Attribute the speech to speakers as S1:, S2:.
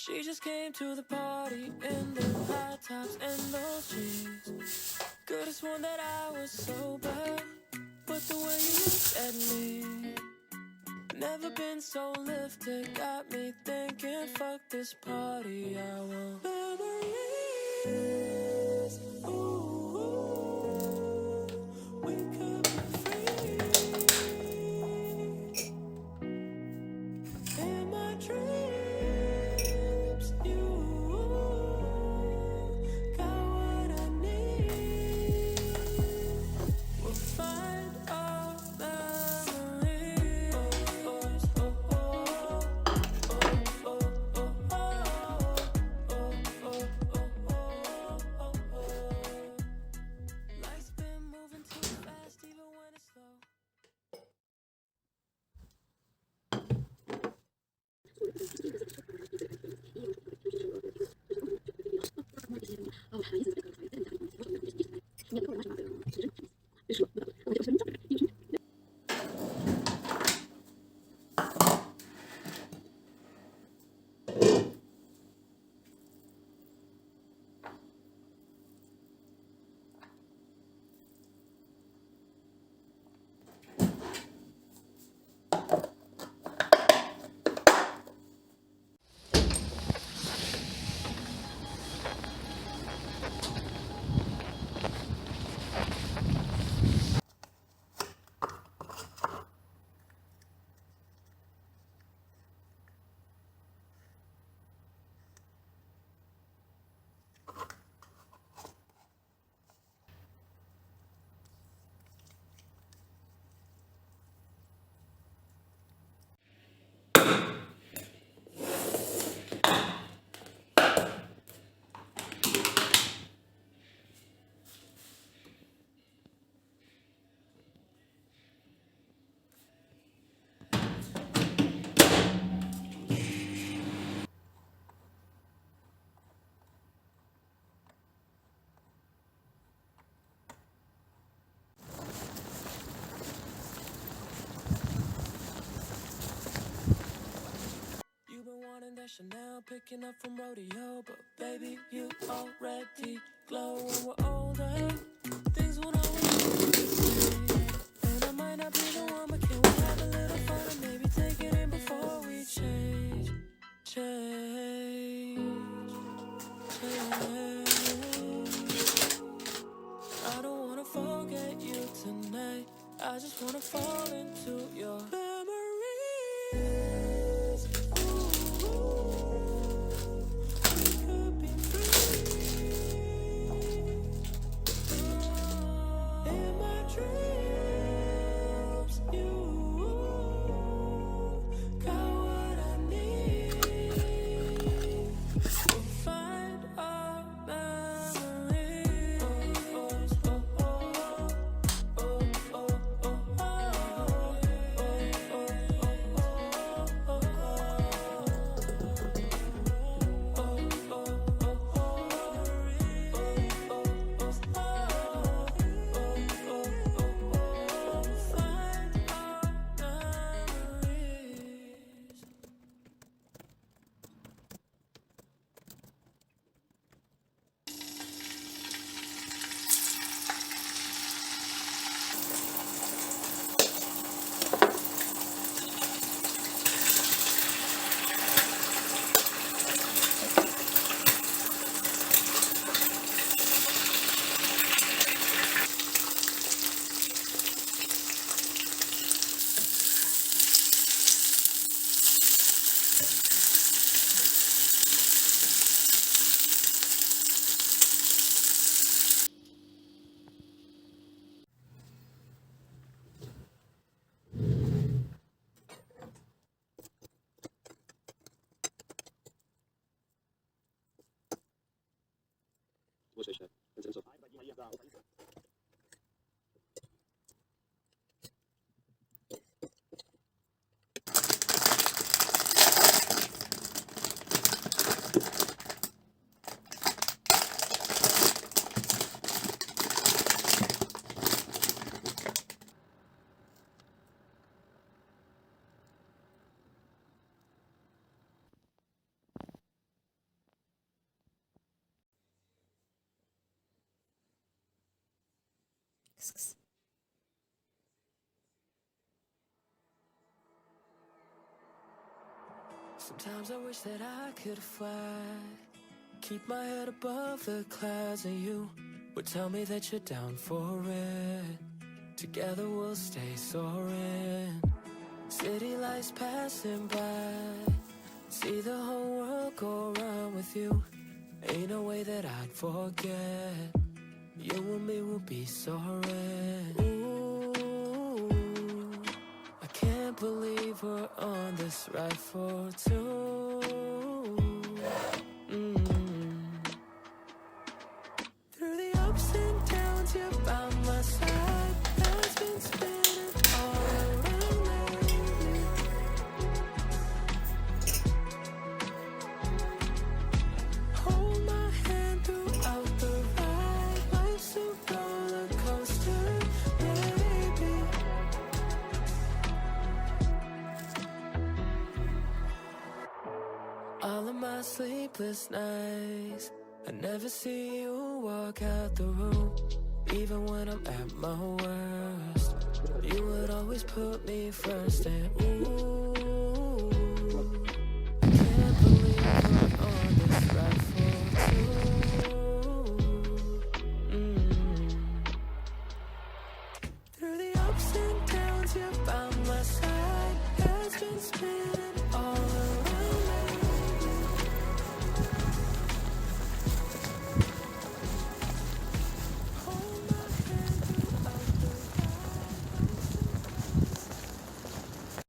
S1: She just came to the party in the high tops and those jeans. Could have sworn that I was sober, but the way you looked at me, never been so lifted, got me thinking, fuck this party, I want memories. Ooh, we could be free. In my dreams, you got what I need. We'll find our memories. Life's been moving too fast, even when it's slow. You've been wanting that Chanel, picking up from rodeo, but baby, you already glow. When we're older, things won't always be the same. And I might not be the one, but can we have a little fun and maybe take it in before we change? I don't wanna forget you tonight. I just wanna fall into your memories. Ooh, we could be free. In my dreams, you got what I need. We'll find our memories.
S2: risks.
S1: Sometimes I wish that I could fly, keep my head above the clouds, and you would tell me that you're down for it. Together we'll stay soaring. City lights passing by, see the whole world go round with you. Ain't no way that I'd forget. You and me will be soaring. Ooh, I can't believe we're on this ride for two. Through the ups and downs, you're by my side. Life's been spinning all around lately. Hold my hand throughout the ride. Life's a roller coaster, baby. All of my sleepless nights, I never see you walk out the room. Even when I'm at my worst, you would always put me first. And ooh,